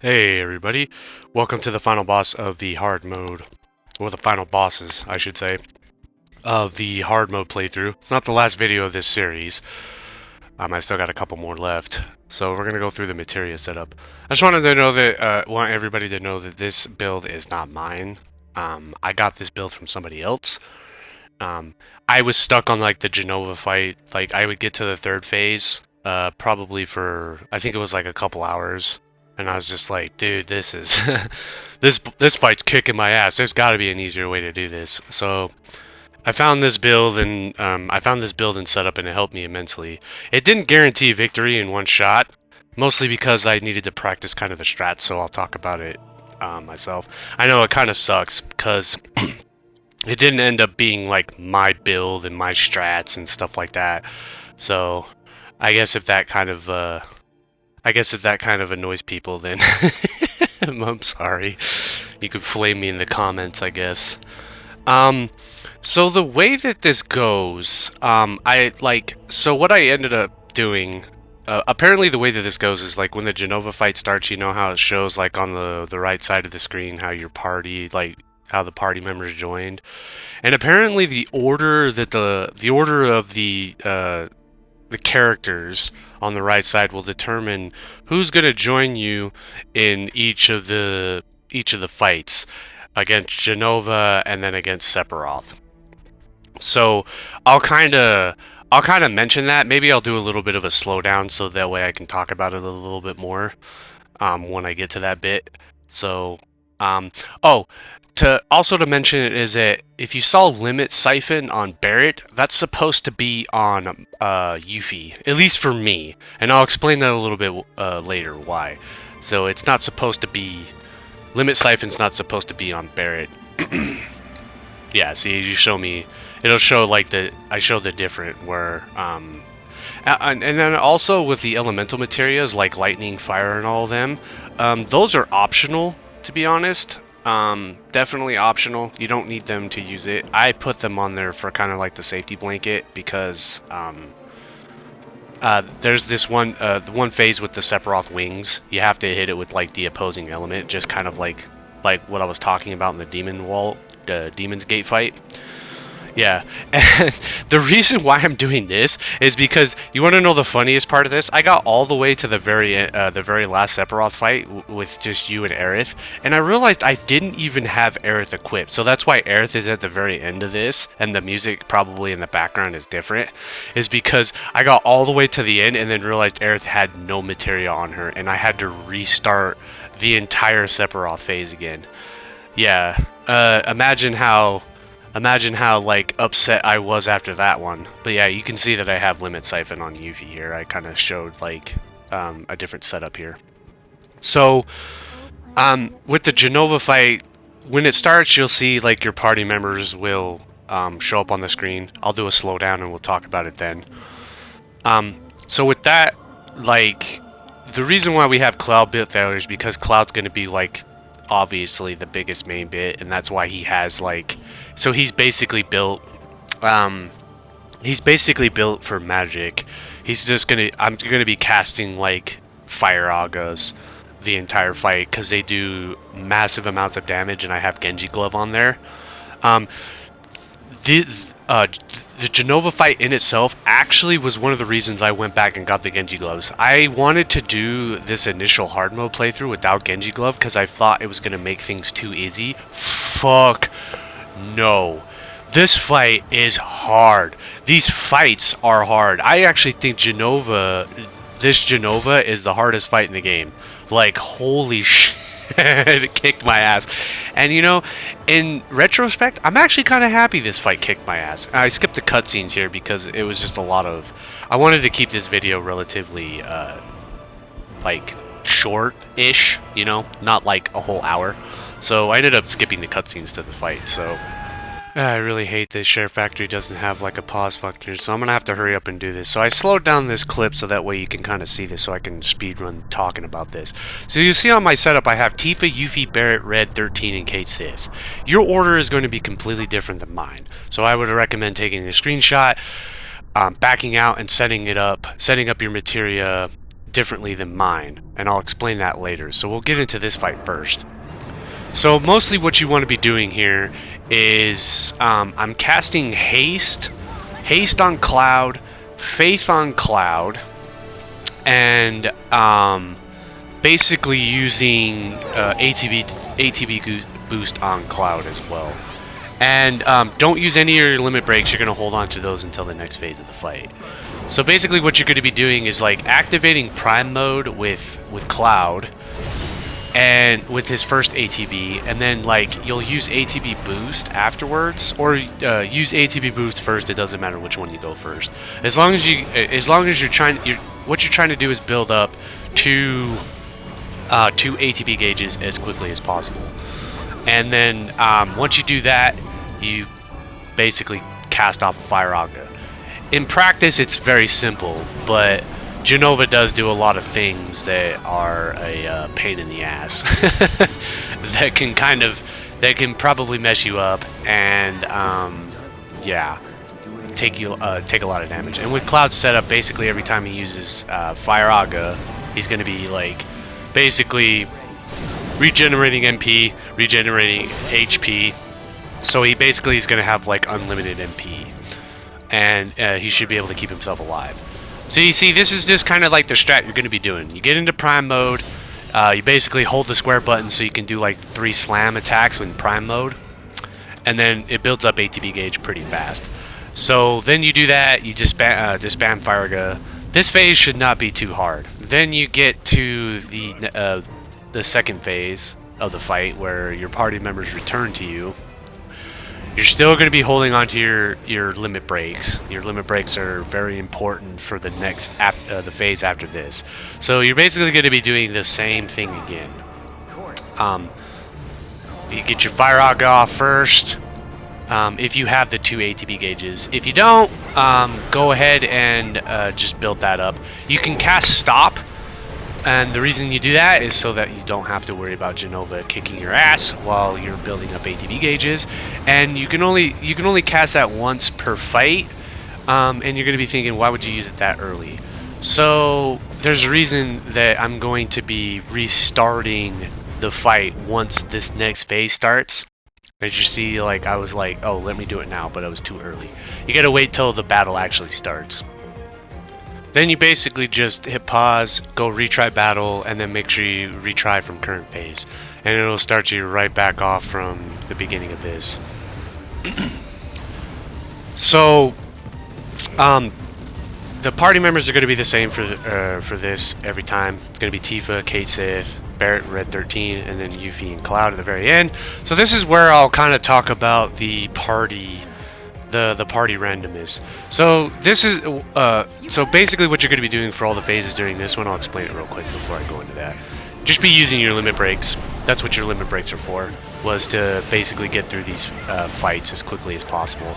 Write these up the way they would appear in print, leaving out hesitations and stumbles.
Hey everybody, welcome to the final boss of the hard mode, or the final bosses, I should say, of the hard mode playthrough. It's not the last video of this series. I still got a couple more left, so we're gonna go through the materia setup. I just wanted to know that, want everybody to know that this build is not mine. I got this build from somebody else. I was stuck on like the Genova fight. Like I would get to the third phase, probably for I think it was like a couple hours. And I was just like, dude, this is this fight's kicking my ass. There's got to be an easier way to do this. So I found this build and setup, and it helped me immensely. It didn't guarantee victory in one shot, mostly because I needed to practice kind of the strats. So I'll talk about it myself. I know it kind of sucks because it didn't end up being like my build and my strats and stuff like that. So I guess if that kind of annoys people, then I'm sorry. You could flame me in the comments, I guess. So the way that this goes, so what I ended up doing, apparently the way that this goes is like when the Genova fight starts, you know how it shows like on the right side of the screen how your party, like how the party members joined, and apparently the order that the order of the characters on the right side will determine who's going to join you in each of the fights against Genova and then against Sephiroth. So I'll kind of mention that. Maybe I'll do a little bit of a slowdown so that way I can talk about it a little bit more when I get to that bit. So to mention it is that if you saw Limit Siphon on Barret, that's supposed to be on Yuffie, at least for me, and I'll explain that a little bit later why. So it's not supposed to be, Limit Siphon's not supposed to be on Barret. Yeah, see, you show me, it'll show like I show the different where and then also with the elemental materials like lightning, fire, and all of them, those are optional, to be honest. Definitely optional. You don't need them to use it. I put them on there for kind of like the safety blanket because there's this one the one phase with the Sephiroth wings. You have to hit it with like the opposing element, just kind of like what I was talking about in the Demon's Gate fight. Yeah, and the reason why I'm doing this is because you want to know the funniest part of this. I got all the way to the very last Sephiroth fight with just you and Aerith, and I realized I didn't even have Aerith equipped. So that's why Aerith is at the very end of this, and the music probably in the background is different. Is because I got all the way to the end and then realized Aerith had no materia on her, and I had to restart the entire Sephiroth phase again. Yeah, imagine how like upset I was after that one. But yeah, you can see that I have Limit Siphon on Yuffie here. I kind of showed like a different setup here. So with the Genova fight, when it starts, you'll see like your party members will show up on the screen. I'll do a slowdown and we'll talk about it then. So with that, like the reason why we have Cloud built there is because Cloud's going to be like obviously the biggest main bit, and that's why he has like, so he's basically built for magic. I'm gonna be casting like fire agas the entire fight because they do massive amounts of damage, and I have Genji glove on there. The Genova fight in itself actually was one of the reasons I went back and got the Genji gloves. I wanted to do this initial hard mode playthrough without Genji glove because I thought it was going to make things too easy. Fuck no. This fight is hard. These fights are hard. I actually think this Genova is the hardest fight in the game. Like, holy shit. It kicked my ass. And you know, in retrospect, I'm actually kind of happy this fight kicked my ass. I skipped the cutscenes here because it was just a lot of, I wanted to keep this video relatively like short-ish, you know, not like a whole hour. So I ended up skipping the cutscenes to the fight. So I really hate this Share Factory doesn't have like a pause function, so I'm gonna have to hurry up and do this. So I slowed down this clip so that way you can kind of see this, so I can speedrun talking about this. So you see on my setup I have Tifa, Yuffie, Barret, Red, 13, and Kate Sith. Your order is going to be completely different than mine, so I would recommend taking a screenshot, backing out and setting up your materia differently than mine, and I'll explain that later. So we'll get into this fight first. So mostly what you want to be doing here is I'm casting Haste on Cloud, Faith on Cloud, and basically using ATB boost on Cloud as well. And don't use any of your limit breaks. You're going to hold on to those until the next phase of the fight. So basically what you're going to be doing is like activating Prime Mode with Cloud and with his first ATB, and then like you'll use ATB boost afterwards, or use ATB boost first. It doesn't matter which one you go first, as long as what you're trying to do is build up two ATB gauges as quickly as possible. And then once you do that, you basically cast off a Fire Aga. In practice, it's very simple, but Jenova does do a lot of things that are a pain in the ass that can probably mess you up, and yeah, take a lot of damage. And with Cloud's setup, basically every time he uses Fire Aga, he's going to be like basically regenerating MP, regenerating HP. So he basically is going to have like unlimited MP, and he should be able to keep himself alive. So you see, this is just kind of like the strat you're going to be doing. You get into Prime Mode, you basically hold the square button so you can do like 3 slam attacks in Prime Mode, and then it builds up ATB gauge pretty fast. So then you do that, you just spam Fire Aga. This phase should not be too hard. Then you get to the second phase of the fight where your party members return to you. You're still going to be holding on to your limit breaks. Your limit breaks are very important for the next the phase after this. So you're basically going to be doing the same thing again. You get your Fire Aga off first, if you have the 2 ATB gauges. If you don't, go ahead and just build that up. You can cast Stop. And the reason you do that is so that you don't have to worry about Jenova kicking your ass while you're building up ATB gauges. And you can only cast that once per fight. And you're going to be thinking, why would you use it that early? So there's a reason that I'm going to be restarting the fight once this next phase starts. As you see, like I was like, oh, let me do it now, but it was too early. You got to wait till the battle actually starts. Then you basically just hit pause, go retry battle, and then make sure you retry from current phase. And it'll start you right back off from the beginning of this. So, the party members are going to be the same for this every time. It's going to be Tifa, Kate Sith, Barret, Red 13, and then Yuffie and Cloud at the very end. So this is where I'll kind of talk about the party randomness. So this is so basically what you're going to be doing for all the phases during this one. I'll explain it real quick before I go into that. Just be using your limit breaks. That's what your limit breaks are for, was to basically get through these fights as quickly as possible.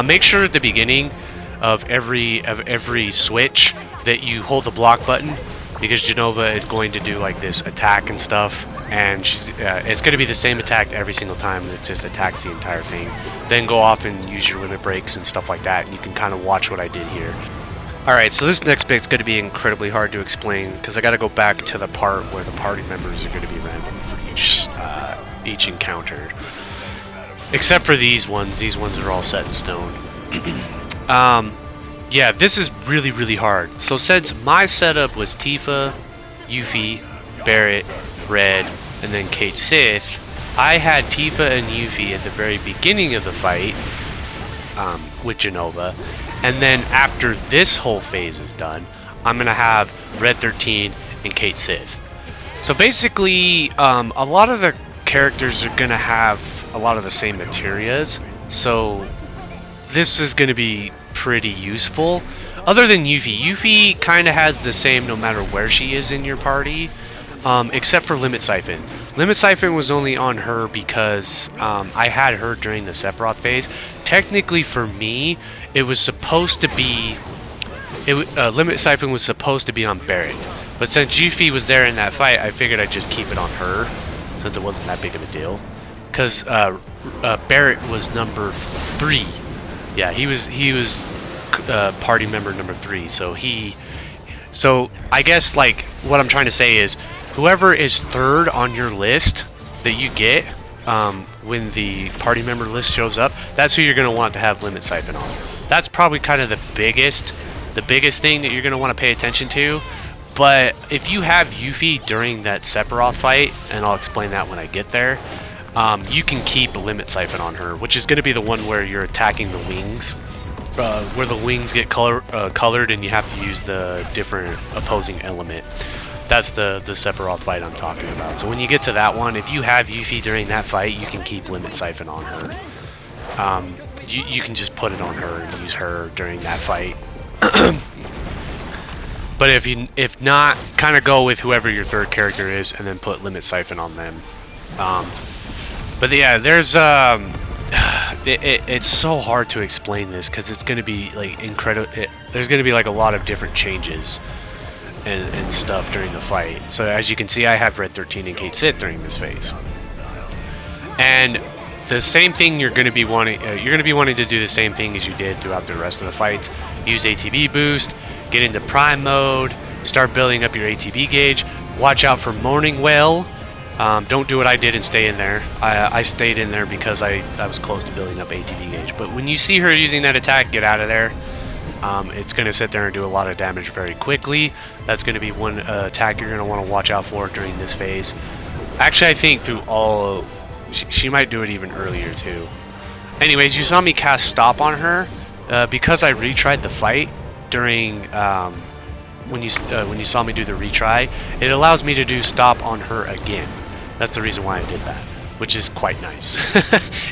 Make sure at the beginning of every switch that you hold the block button, because Jenova is going to do like this attack and stuff, and it's going to be the same attack every single time. It just attacks the entire thing. Then go off and use your limit breaks and stuff like that, and you can kind of watch what I did here. Alright, so this next bit's going to be incredibly hard to explain, because I got to go back to the part where the party members are going to be random for each encounter. Except for these ones. These ones are all set in stone. Yeah, this is really, really hard. So since my setup was Tifa, Yuffie, Barret, Red, and then Kate Sith, I had Tifa and Yuffie at the very beginning of the fight with Jenova. And then after this whole phase is done, I'm going to have Red 13 and Kate Sith. So basically, a lot of the characters are going to have a lot of the same materias. So this is going to be pretty useful. Other than Yuffie. Yuffie kind of has the same no matter where she is in your party, except for Limit Siphon. Limit Siphon was only on her because I had her during the Sephiroth phase. Technically for me, it was supposed to be... Limit Siphon was supposed to be on Barret. But since Yuffie was there in that fight, I figured I'd just keep it on her, since it wasn't that big of a deal. Because Barret was number 3. Yeah, he was party member number 3, so he So I guess like what I'm trying to say is, whoever is third on your list that you get when the party member list shows up, that's who you're going to want to have limit siphon on. That's probably kind of the biggest thing that you're going to want to pay attention to. But if you have Yuffie during that Sephiroth fight, and I'll explain that when I get there, you can keep a limit siphon on her, which is going to be the one where you're attacking the wings, where the wings get colored and you have to use the different opposing element. That's the Sephiroth fight I'm talking about. So when you get to that one, if you have Yuffie during that fight, you can keep limit siphon on her. You can just put it on her and use her during that fight. But if not, kind of go with whoever your third character is, and then put limit siphon on them. But yeah, there's it's so hard to explain this because it's going to be like incredible. There's going to be like a lot of different changes and stuff during the fight. So as you can see, I have Red 13 and Kate Sit during this phase, and the same thing you're going to be wanting. You're going to be wanting to do the same thing as you did throughout the rest of the fights. Use ATB boost. Get into prime mode, start building up your ATB gauge, watch out for Morning Whale. Don't do what I did and stay in there. I stayed in there because I was close to building up ATB gauge. But when you see her using that attack, get out of there. It's going to sit there and do a lot of damage very quickly. That's going to be one attack you're going to want to watch out for during this phase. Actually, I think through all... She might do it even earlier too. Anyways, you saw me cast Stop on her. Because I retried the fight during when you saw me do the retry, it allows me to do Stop on her again. That's the reason why I did that, which is quite nice.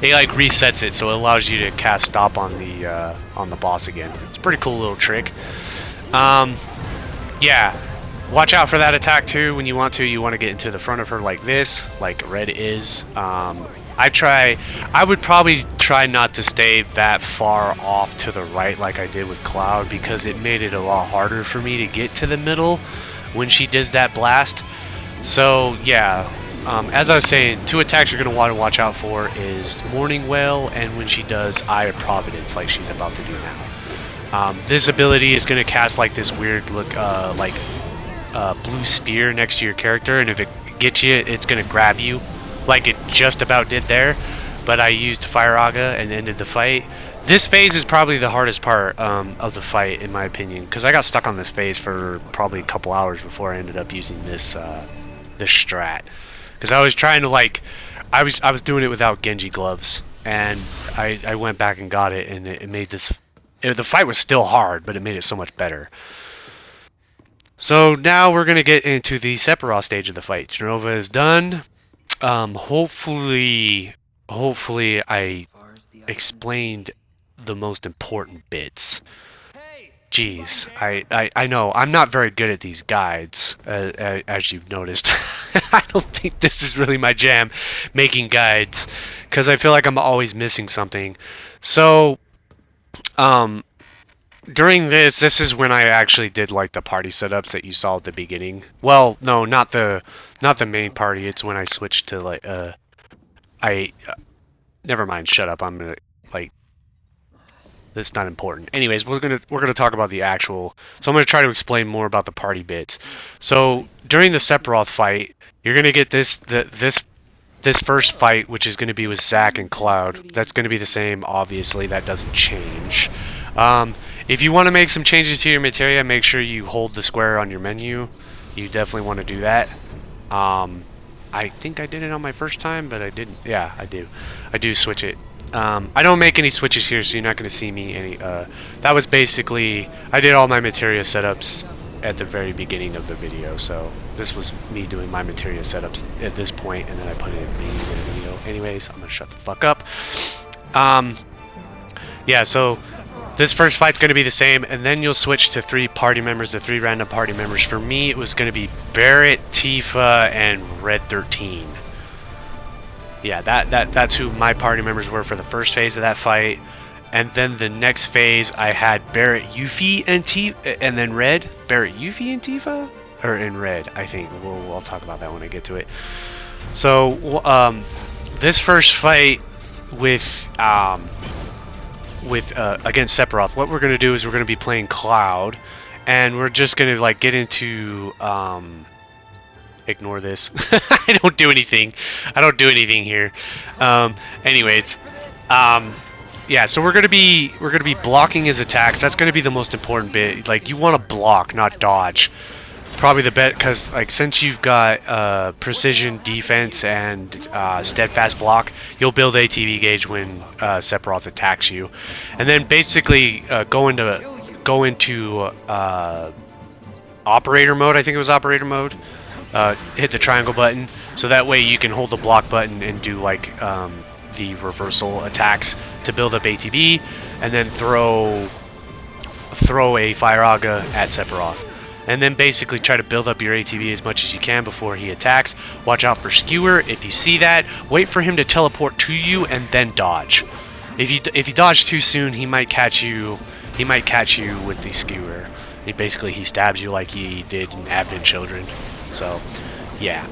It like resets it, so it allows you to cast Stop on the boss again. It's a pretty cool little trick. Yeah, watch out for that attack too. When you want to get into the front of her like this, like Red is. I would probably try not to stay that far off to the right like I did with Cloud, because it made it a lot harder for me to get to the middle when she does that blast. So yeah, as I was saying, two attacks you're going to want to watch out for is Morning Whale and when she does Eye of Providence like she's about to do now. This ability is going to cast like this weird look blue spear next to your character, and if it gets you, it's going to grab you like it just about did there. But I used Fire Aga and ended the fight. This phase is probably the hardest part of the fight, in my opinion, because I got stuck on this phase for probably a couple hours before I ended up using this this strat. Because I was trying to I was doing it without Genji gloves, and I went back and got it, and it made this. The fight was still hard, but it made it so much better. So now we're gonna get into the Sephiroth stage of the fight. Genova is done. Hopefully I explained the most important bits. Jeez, I know I'm not very good at these guides, as you've noticed. I don't think this is really my jam, making guides, because I feel like I'm always missing something. So, during this is when I actually did like the party setups that you saw at the beginning. Well, no, not the main party. It's when I switched to never mind. Shut up. I'm gonna that's not important. Anyways, we're gonna talk about the actual. So I'm gonna try to explain more about the party bits. So during the Sephiroth fight, you're gonna get this first fight, which is gonna be with Zack and Cloud. That's gonna be the same. Obviously, that doesn't change. If you want to make some changes to your materia, make sure you hold the square on your menu. You definitely want to do that. I think I did it on my first time, but I didn't. Yeah, I do. I do switch it. I don't make any switches here, so you're not going to see me any. That was basically, I did all my materia setups at the very beginning of the video, so this was me doing my materia setups at this point, and then I put it in the beginning of the video. Anyways, I'm going to shut the fuck up. Yeah, so this first fight's going to be the same, and then you'll switch to three random party members. For me, it was going to be Barret, Tifa, and Red 13. Yeah, that's who my party members were for the first phase of that fight. And then the next phase, I had Barret, Yuffie, and Tifa, and then Red. Barret, Yuffie, and Tifa? Or in Red, I think. I'll talk about that when I get to it. So, this first fight against Sephiroth, what we're going to do is we're going to be playing Cloud, and we're just gonna like get into ignore this. I don't do anything. I don't do anything here. Anyways, yeah. So we're gonna be blocking his attacks. That's gonna be the most important bit. Like you want to block, not dodge. Probably the bet, because like since you've got precision defense and steadfast block, you'll build ATB gauge when Sephiroth attacks you, and then basically go into operator mode. I think it was operator mode. Hit the triangle button, so that way you can hold the block button and do like the reversal attacks to build up ATB, and then throw a Fire Aga at Sephiroth. And then basically try to build up your ATB as much as you can before he attacks. Watch out for Skewer. If you see that, wait for him to teleport to you and then dodge. If you dodge too soon, he might catch you. He might catch you with the Skewer. He stabs you like he did in Advent Children. So, yeah.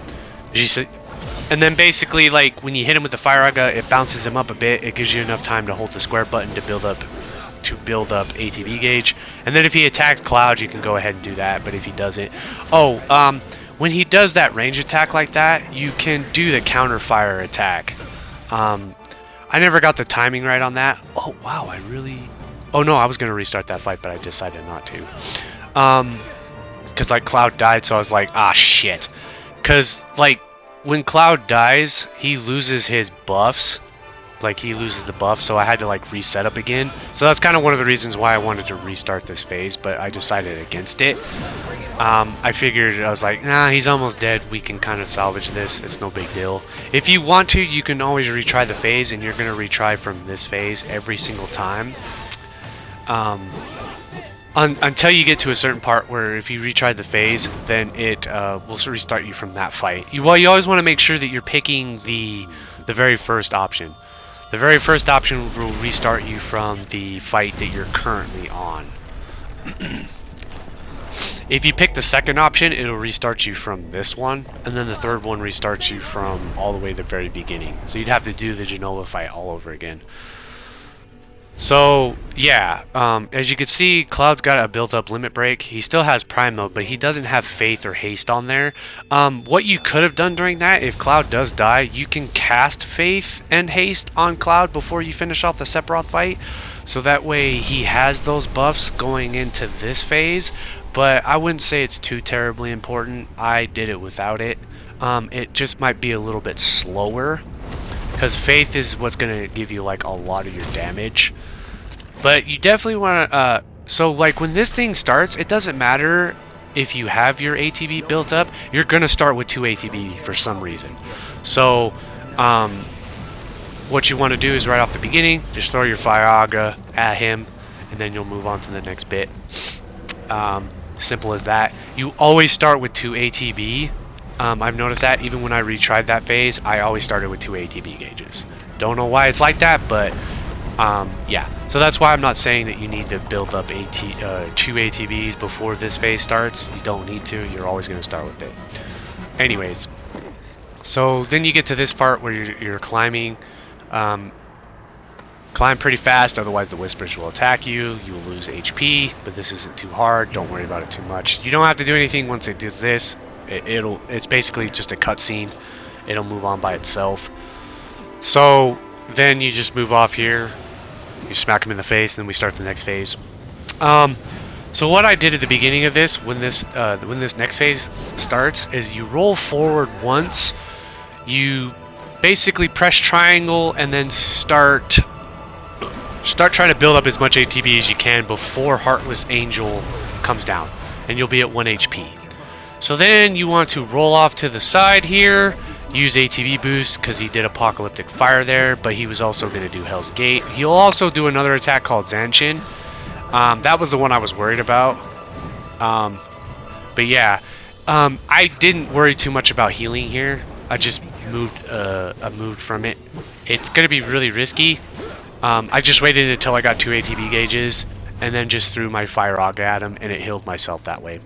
And then basically, like when you hit him with the Fire Aga, it bounces him up a bit. It gives you enough time to hold the square button to build up ATB gauge. And then if he attacks Cloud, you can go ahead and do that. But if he doesn't, when he does that range attack like that, you can do the counter fire attack. I never got the timing right on that. Oh wow, oh no, I was gonna restart that fight, but I decided not to. Because like Cloud died, so I was like, ah shit. Because like when Cloud dies, he loses his buffs. Like he loses the buff, so I had to like reset up again. So that's kind of one of the reasons why I wanted to restart this phase, but I decided against it. I figured, I was like, nah, he's almost dead. We can kind of salvage this. It's no big deal. If you want to, you can always retry the phase, and you're going to retry from this phase every single time. Until you get to a certain part where if you retry the phase, then it will restart you from that fight. You always want to make sure that you're picking the very first option. The very first option will restart you from the fight that you're currently on. If you pick the second option, it'll restart you from this one, and then the third one restarts you from all the way to the very beginning. So you'd have to do the Genova fight all over again. So yeah, as you can see, Cloud's got a built-up limit break. He still has Prime mode, but he doesn't have Faith or Haste on there. What you could have done during that, if Cloud does die, you can cast Faith and Haste on Cloud before you finish off the Sephiroth fight. So that way he has those buffs going into this phase, but I wouldn't say it's too terribly important. I did it without it. It just might be a little bit slower, because Faith is what's going to give you like a lot of your damage. But you definitely want to, so like when this thing starts, it doesn't matter if you have your ATB built up, you're going to start with 2 ATB for some reason. So what you want to do is right off the beginning, just throw your Fire Aga at him, and then you'll move on to the next bit. Simple as that. You always start with 2 ATB. I've noticed that even when I retried that phase, I always started with 2 ATB gauges. Don't know why it's like that, but yeah. So that's why I'm not saying that you need to build up 2 ATBs before this phase starts. You don't need to. You're always going to start with it. Anyways, so then you get to this part where you're climbing. Climb pretty fast, otherwise the Whispers will attack you. You will lose HP, but this isn't too hard. Don't worry about it too much. You don't have to do anything once it does this. It's basically just a cutscene. It'll move on by itself. So then you just move off here. You smack him in the face, and then we start the next phase. So what I did at the beginning of this, when this next phase starts, is you roll forward once. You basically press triangle and then start trying to build up as much ATB as you can before Heartless Angel comes down, and you'll be at 1 HP. So then you want to roll off to the side here, use ATB boost because he did Apocalyptic Fire there, but he was also going to do Hell's Gate. He'll also do another attack called Zanshin. That was the one I was worried about. But yeah, I didn't worry too much about healing here. I just moved from it. It's going to be really risky. I just waited until I got 2 ATB gauges and then just threw my Fire Aga at him, and it healed myself that way.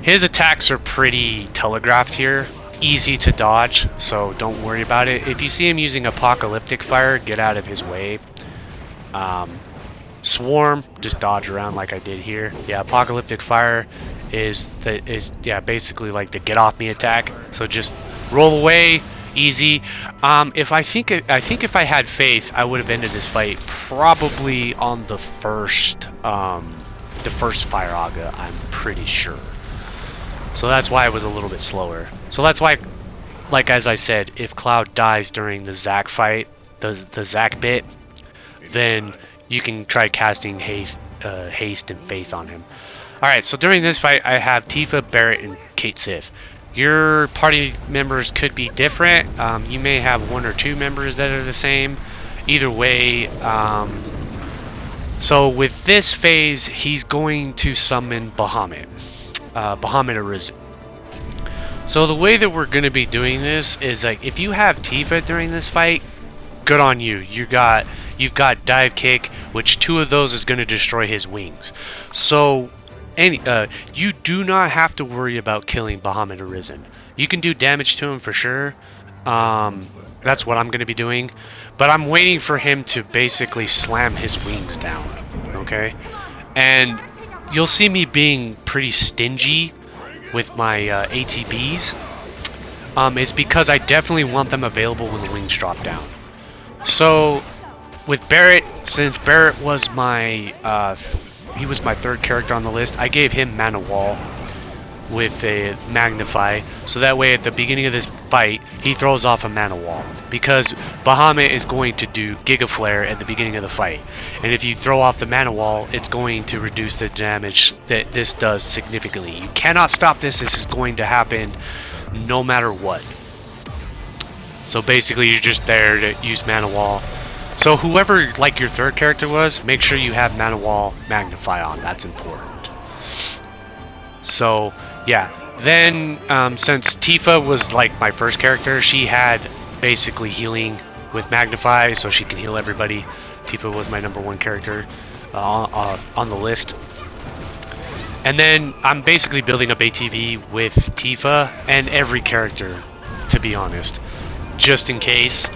His attacks are pretty telegraphed here, easy to dodge, so don't worry about it. If you see him using Apocalyptic Fire, get out of his way. Swarm, just dodge around like I did here. Yeah, Apocalyptic Fire is basically like the get off me attack. So just roll away, easy. If I think if I had faith, I would have ended this fight probably on the first Fire Aga, I'm pretty sure. So that's why it was a little bit slower. So that's why, like as I said, if Cloud dies during the Zac fight, the Zac bit, then you can try casting haste and faith on him. Alright, so during this fight I have Tifa, Barret, and Cait Sith. Your party members could be different. You may have 1 or 2 members that are the same. Either way, so with this phase, he's going to summon Bahamut. Bahamut Arisen. So the way that we're going to be doing this is like, if you have Tifa during this fight, good on you. You've got dive kick, which 2 of those is going to destroy his wings. So you do not have to worry about killing Bahamut Arisen. You can do damage to him for sure. That's what I'm going to be doing. But I'm waiting for him to basically slam his wings down. Okay? And you'll see me being pretty stingy with my ATBs. It's because I definitely want them available when the wings drop down. So with Barret, since Barret was my he was my 3rd character on the list, I gave him Mana Wall with a Magnify, so that way at the beginning of this fight he throws off a Mana Wall, because Bahamut is going to do Giga Flare at the beginning of the fight, and if you throw off the Mana Wall, it's going to reduce the damage that this does significantly. You cannot stop this. This is going to happen no matter what. So basically you're just there to use Mana Wall. So whoever like your 3rd character was, make sure you have Mana Wall Magnify on. That's important. So yeah, then since Tifa was like my 1st character, she had basically healing with Magnify, so she can heal everybody. Tifa was my number 1 character on the list. And then I'm basically building up ATV with Tifa and every character, to be honest, just in case.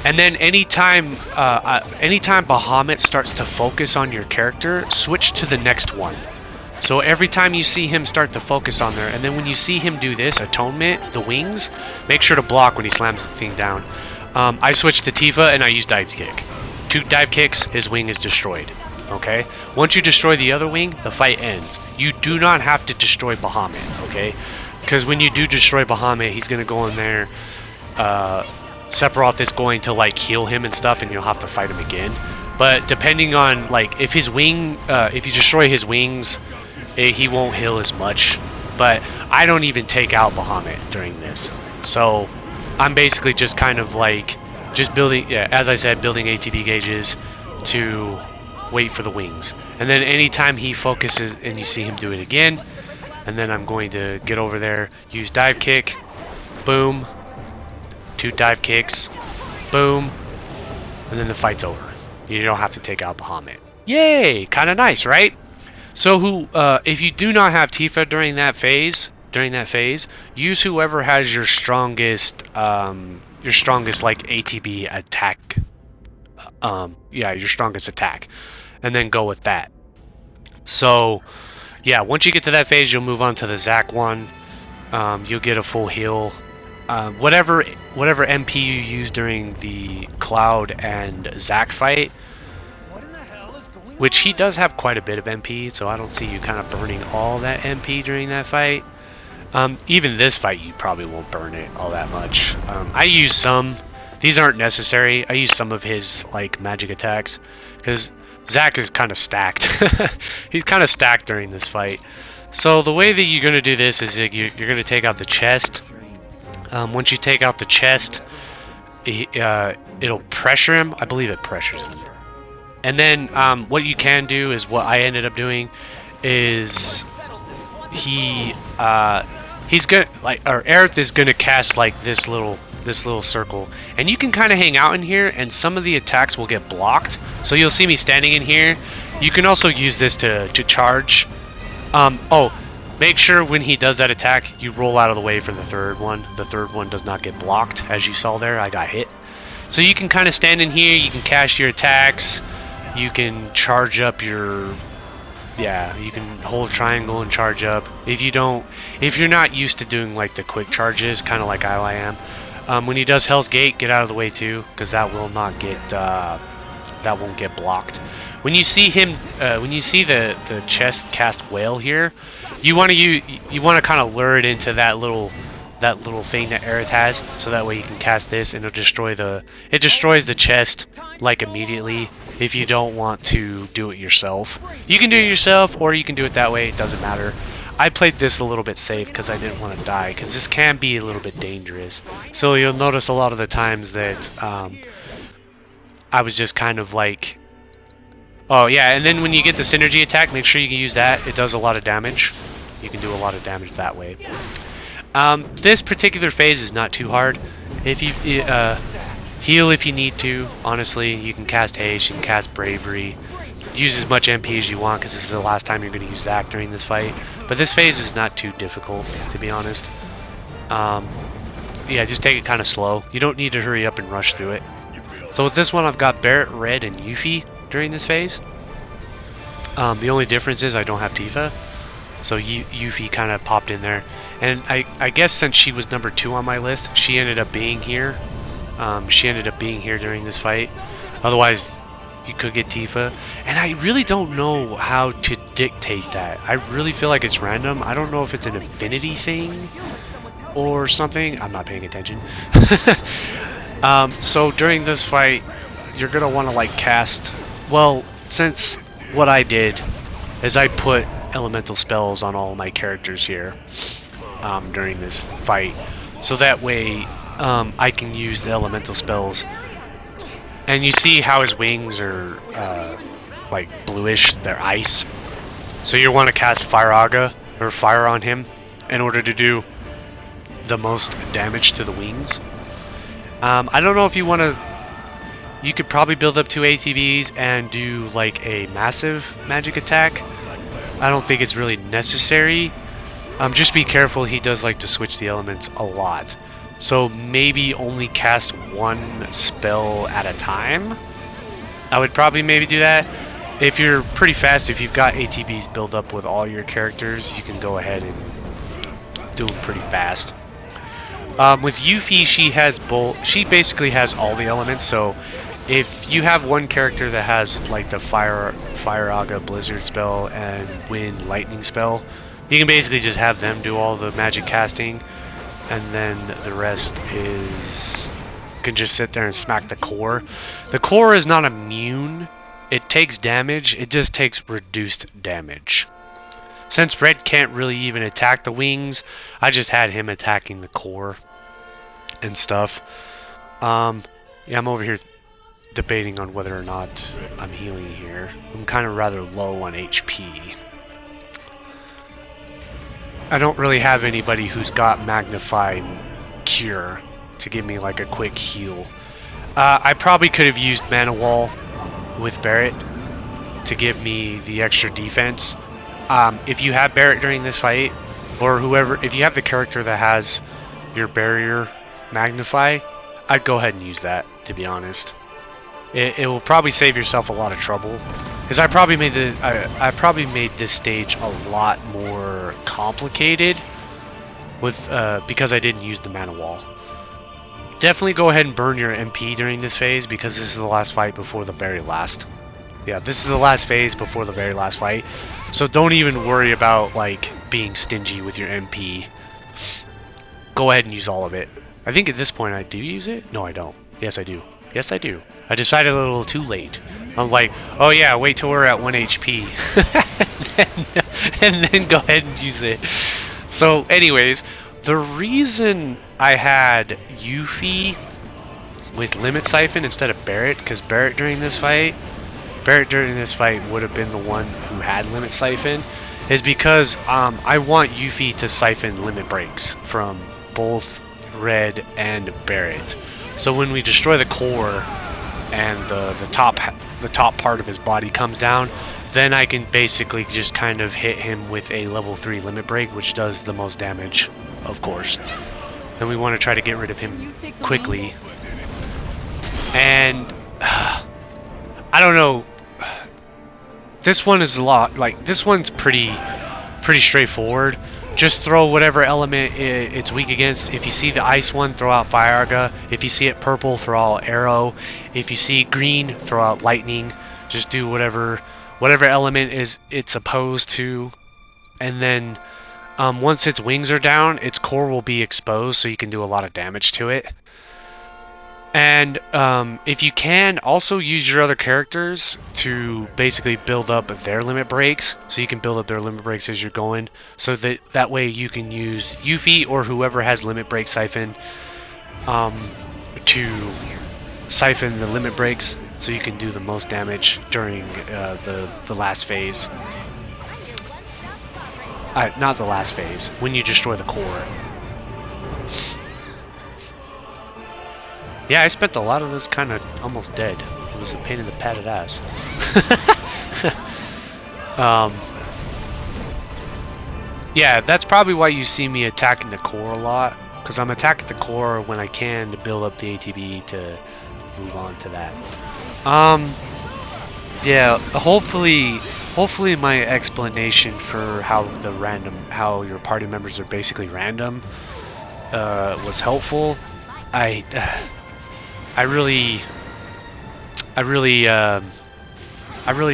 And then anytime Bahamut starts to focus on your character, switch to the next one. So every time you see him start to focus on there, and then when you see him do this, Atonement, the wings, make sure to block when he slams the thing down. I switched to Tifa and I use Dive Kick. 2 dive kicks, his wing is destroyed. Okay? Once you destroy the other wing, the fight ends. You do not have to destroy Bahamut, okay? Because when you do destroy Bahamut, he's going to go in there, Sephiroth is going to like heal him and stuff, and you'll have to fight him again. But depending on like if his wing, if you destroy his wings, he won't heal as much. But I don't even take out Bahamut during this, so I'm basically just kind of like just building, yeah, as I said, building ATB gauges to wait for the wings. And then anytime he focuses and you see him do it again, and then I'm going to get over there, use dive kick, boom. 2 dive kicks, boom, and then the fight's over. You don't have to take out Bahamut. Yay! Kind of nice, right? So if you do not have Tifa during that phase, use whoever has your strongest like ATB attack. Yeah, your strongest attack, and then go with that. So, yeah, once you get to that phase, you'll move on to the Zac one. You'll get a full heal. Whatever MP you use during the Cloud and Zac fight, which he does have quite a bit of MP, so I don't see you kind of burning all that MP during that fight. Even this fight, you probably won't burn it all that much. I use some. These aren't necessary. I use some of his like magic attacks because Zac is kind of stacked. He's kind of stacked during this fight. So the way that you're going to do this is you're going to take out the chest. Once you take out the chest, it'll pressure him. I believe it pressures him. And then what you can do is what I ended up doing is he's gonna Aerith is gonna cast like this little circle, and you can kind of hang out in here, and some of the attacks will get blocked. So you'll see me standing in here. You can also use this to charge. Make sure when he does that attack, you roll out of the way for the 3rd one. The 3rd one does not get blocked, as you saw there. I got hit. So you can kind of stand in here, you can cast your attacks, You can charge up your... Yeah, you can hold triangle and charge up. If you're not used to doing like the quick charges, kind of like I am, when he does Hell's Gate, get out of the way too, because that will not get that won't get blocked. When you see him, when you see the chest cast whale here, you want to kind of lure it into that little thing that Aerith has, so that way you can cast this and it destroys the chest like immediately. If you don't want to do it yourself, you can do it yourself, or you can do it that way. It doesn't matter. I played this a little bit safe because I didn't want to die, because this can be a little bit dangerous. So you'll notice a lot of the times that I was just kind of like, oh yeah, and then when you get the synergy attack, make sure you can use that. It does a lot of damage. You can do a lot of damage that way. This particular phase is not too hard. If you heal if you need to, honestly, you can cast haste, you can cast bravery. Use as much MP as you want, because this is the last time you're going to use that during this fight. But this phase is not too difficult, to be honest. Yeah, just take it kind of slow. You don't need to hurry up and rush through it. So with this one, I've got Barret, Red, and Yuffie during this phase. The only difference is I don't have Tifa. So Yuffie kind of popped in there. And I guess since she was number 2 on my list, she ended up being here. She ended up being here during this fight. Otherwise, you could get Tifa. And I really don't know how to dictate that. I really feel like it's random. I don't know if it's an affinity thing or something. I'm not paying attention. So during this fight, you're going to want to like cast... Well, since what I did is I put elemental spells on all my characters here during this fight. So that way I can use the elemental spells. And you see how his wings are like bluish, they're ice. So you want to cast Fire Aga or Fire on him in order to do the most damage to the wings. I don't know if you want to... You could probably build up 2 ATBs and do like a massive magic attack. I don't think it's really necessary. Just be careful, he does like to switch the elements a lot. So maybe only cast 1 spell at a time. I would probably maybe do that. If you're pretty fast, if you've got ATBs built up with all your characters, you can go ahead and do them pretty fast. With Yuffie, she has both. She basically has all the elements. So if you have one character that has like the Fire Aga Blizzard spell and Wind Lightning spell, you can basically just have them do all the magic casting, and then the rest is can just sit there and smack the core. The core is not immune. It takes damage. It just takes reduced damage. Since Red can't really even attack the wings, I just had him attacking the core and stuff. Yeah, I'm over here debating on whether or not I'm healing here. I'm kind of rather low on HP. I don't really have anybody who's got Magnified Cure to give me like a quick heal. I probably could have used Mana Wall with Barret to give me the extra defense. If you have Barret during this fight, or whoever, if you have the character that has your barrier magnify, I'd go ahead and use that, to be honest. It will probably save yourself a lot of trouble, because I probably made this stage a lot more complicated with because I didn't use the Mana Wall. Definitely go ahead and burn your MP during this phase, because this is the last fight before the very last. Yeah, this is the last phase before the very last fight. So don't even worry about like being stingy with your MP. Go ahead and use all of it. I think at this point I do use it. No, I don't. Yes, I do. Yes, I do. I decided a little too late. I'm like, oh yeah, wait till we're at 1 HP. and then go ahead and use it. So anyways, the reason I had Yuffie with Limit Siphon instead of Barret, because Barret during this fight would have been the one who had Limit Siphon, is because I want Yuffie to siphon limit breaks from both Red and Barret. So when we destroy the core and the top part of his body comes down, then I can basically just kind of hit him with a level 3 limit break, which does the most damage, of course. And we want to try to get rid of him quickly. And I don't know. This one is a lot, like, this one's pretty straightforward. Just throw whatever element it's weak against. If you see the ice one, throw out Fire Arga. If you see it purple, throw out Arrow. If you see green, throw out Lightning. Just do whatever element it's opposed to. And then once its wings are down, its core will be exposed, so you can do a lot of damage to it. And if you can, also use your other characters to basically build up their limit breaks, so you can build up their limit breaks as you're going, so that way you can use Yuffie or whoever has limit break siphon to siphon the limit breaks, so you can do the most damage during the last phase. Not the last phase, when you destroy the core. Yeah, I spent a lot of this kind of almost dead. It was a pain in the padded ass. Yeah, that's probably why you see me attacking the core a lot, because I'm attacking the core when I can to build up the ATB to move on to that. Yeah, hopefully my explanation for how your party members are basically random was helpful. I really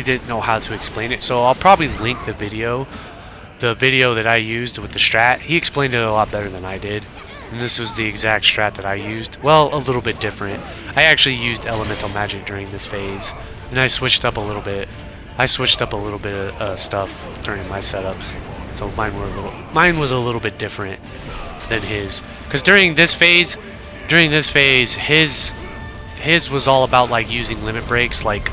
didn't know how to explain it, so I'll probably link the video that I used with the strat. He explained it a lot better than I did, and this was the exact strat that I used. Well, a little bit different. I actually used elemental magic during this phase, and I switched up a little bit. I switched up a little bit of stuff during my setups, so mine was a little bit different than his. Because during this phase, his was all about like using limit breaks like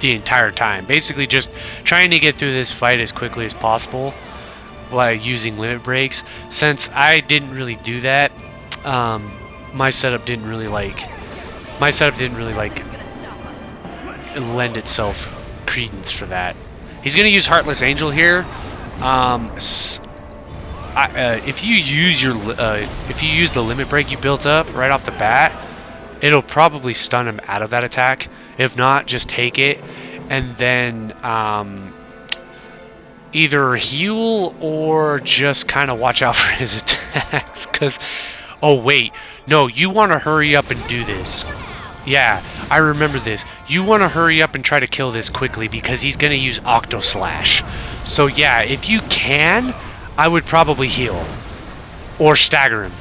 the entire time. Basically just trying to get through this fight as quickly as possible by using limit breaks. Since I didn't really do that, my setup didn't really like lend itself credence for that. He's gonna use Heartless Angel here. If you use the limit break you built up right off the bat, it'll probably stun him out of that attack. If not, just take it and then either heal or just kind of watch out for his attacks. Because, oh wait, no, you want to hurry up and do this. Yeah, I remember this. You want to hurry up and try to kill this quickly because he's going to use Octo Slash. So yeah, if you can, I would probably heal or stagger him.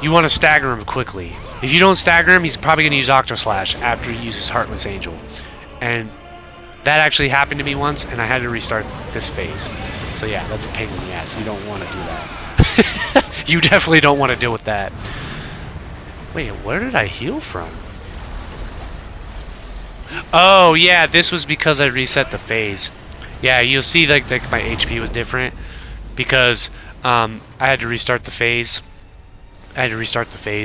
You want to stagger him quickly. If you don't stagger him, he's probably going to use Octo Slash after he uses Heartless Angel. And that actually happened to me once, and I had to restart this phase. So yeah, that's a pain in the ass. You don't want to do that. You definitely don't want to deal with that. Wait, where did I heal from? Oh yeah, this was because I reset the phase. Yeah, you'll see like my HP was different because I had to restart the phase.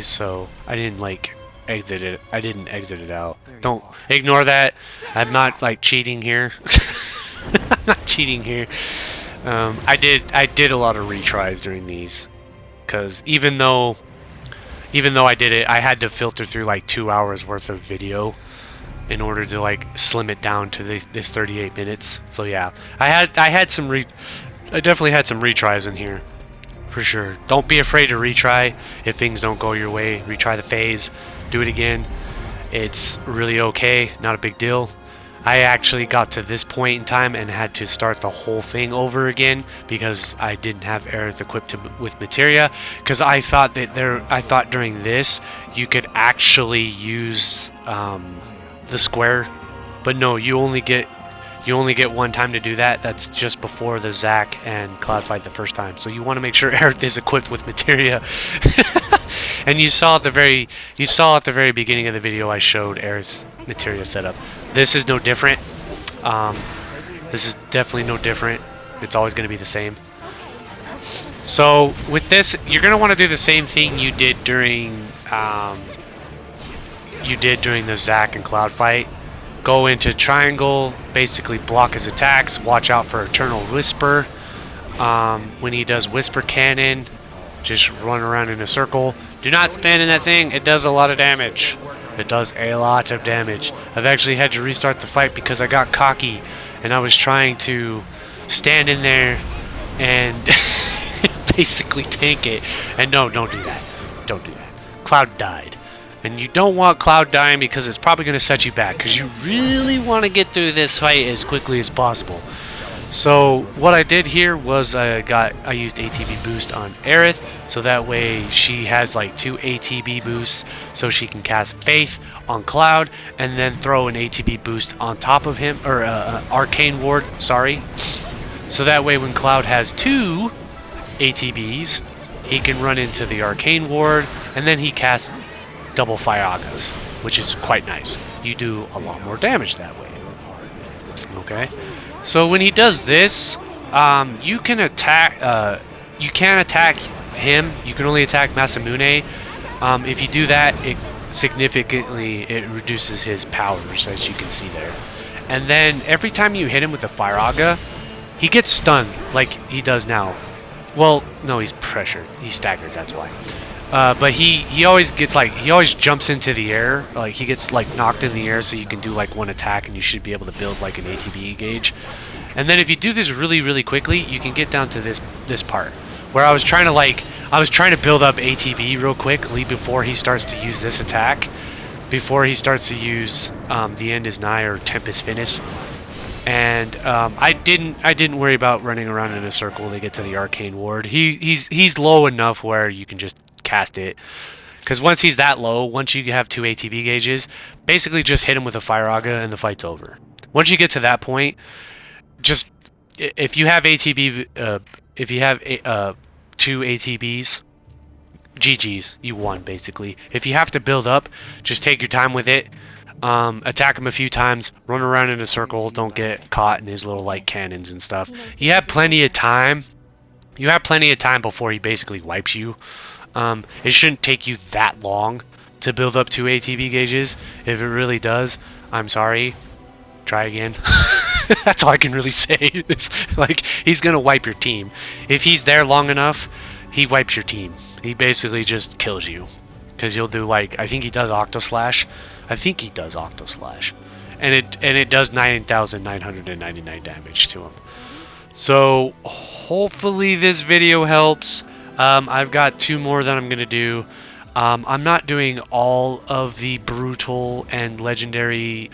So I didn't like exit it. I didn't exit it out. Don't ignore that. I'm not like cheating here. I'm not cheating here. I did a lot of retries during these, because even though I did it, I had to filter through like 2 hours worth of video in order to like slim it down to this 38 minutes. So yeah, I definitely had some retries in here. For sure. Don't be afraid to retry if things don't go your way. Retry the phase. Do it again. It's really okay. Not a big deal. I actually got to this point in time and had to start the whole thing over again because I didn't have Aerith equipped with materia. Because I thought during this you could actually use the square, but no, you only get one time to do that. That's just before the Zac and Cloud fight the first time. So you want to make sure Aerith is equipped with materia. And you saw at the very beginning of the video I showed Aerith's materia setup. This is no different. This is definitely no different. It's always going to be the same. So with this, you're going to want to do the same thing you did during the Zac and Cloud fight. Go into triangle, basically block his attacks, watch out for Eternal Whisper. When he does Whisper Cannon, just run around in a circle. Do not stand in that thing, it does a lot of damage. It does a lot of damage. I've actually had to restart the fight because I got cocky and I was trying to stand in there and basically tank it. And no, don't do that. Don't do that. Cloud died. And you don't want Cloud dying because it's probably going to set you back, because you really want to get through this fight as quickly as possible. So what I did here was I used ATB boost on Aerith, so that way she has like 2 ATB boosts, so she can cast Faith on Cloud and then throw an ATB boost on top of him, or Arcane Ward, sorry. So that way when Cloud has 2 ATBs, he can run into the Arcane Ward and then he casts double Fyagas, which is quite nice. You do a lot more damage that way. Okay. So when he does this, you can attack. You can't attack him. You can only attack Masamune. If you do that, it significantly reduces his powers, as you can see there. And then every time you hit him with a Fyaga, he gets stunned like he does now. Well, no, he's pressured. He's staggered. That's why. But he always gets he always jumps into the air, like he gets like knocked in the air, so you can do like one attack and you should be able to build like an ATB gauge. And then if you do this really quickly, you can get down to this part where I was trying to build up ATB real quickly before he starts to use this attack, before he starts to use the end is nigh or Tempest Finis. And I didn't worry about running around in a circle to get to the Arcane Ward. He's low enough where you can just cast it, because once he's that low, once you have 2 ATB gauges, basically just hit him with a Fyaga and the fight's over. Once you get to that point, just if you have ATB, if you have 2 ATBs, GG's, you won basically. If you have to build up, just take your time with it. Attack him a few times, run around in a circle, don't get caught in his little light cannons and stuff. You have plenty of time. You have plenty of time before he basically wipes you. It shouldn't take you that long to build up 2 ATB gauges. If it really does, I'm sorry. Try again. That's all I can really say. It's like, he's gonna wipe your team. If he's there long enough, he wipes your team. He basically just kills you. Because you'll do like, I think he does Octoslash. And it does 9,999 damage to him. So hopefully this video helps. I've got 2 more that I'm gonna do. I'm not doing all of the brutal and legendary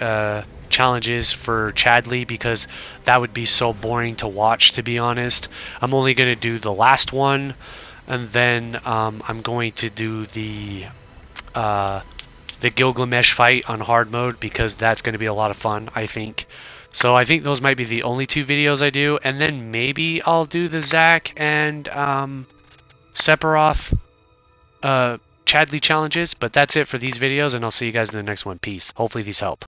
challenges for Chadley because that would be so boring to watch, to be honest. I'm only gonna do the last one, and then I'm going to do the Gilgamesh fight on hard mode, because that's going to be a lot of fun, I think. So I think those might be the only 2 videos I do, and then maybe I'll do the Zack and Sephiroth Chadley challenges, but that's it for these videos, and I'll see you guys in the next one. Peace. Hopefully these help.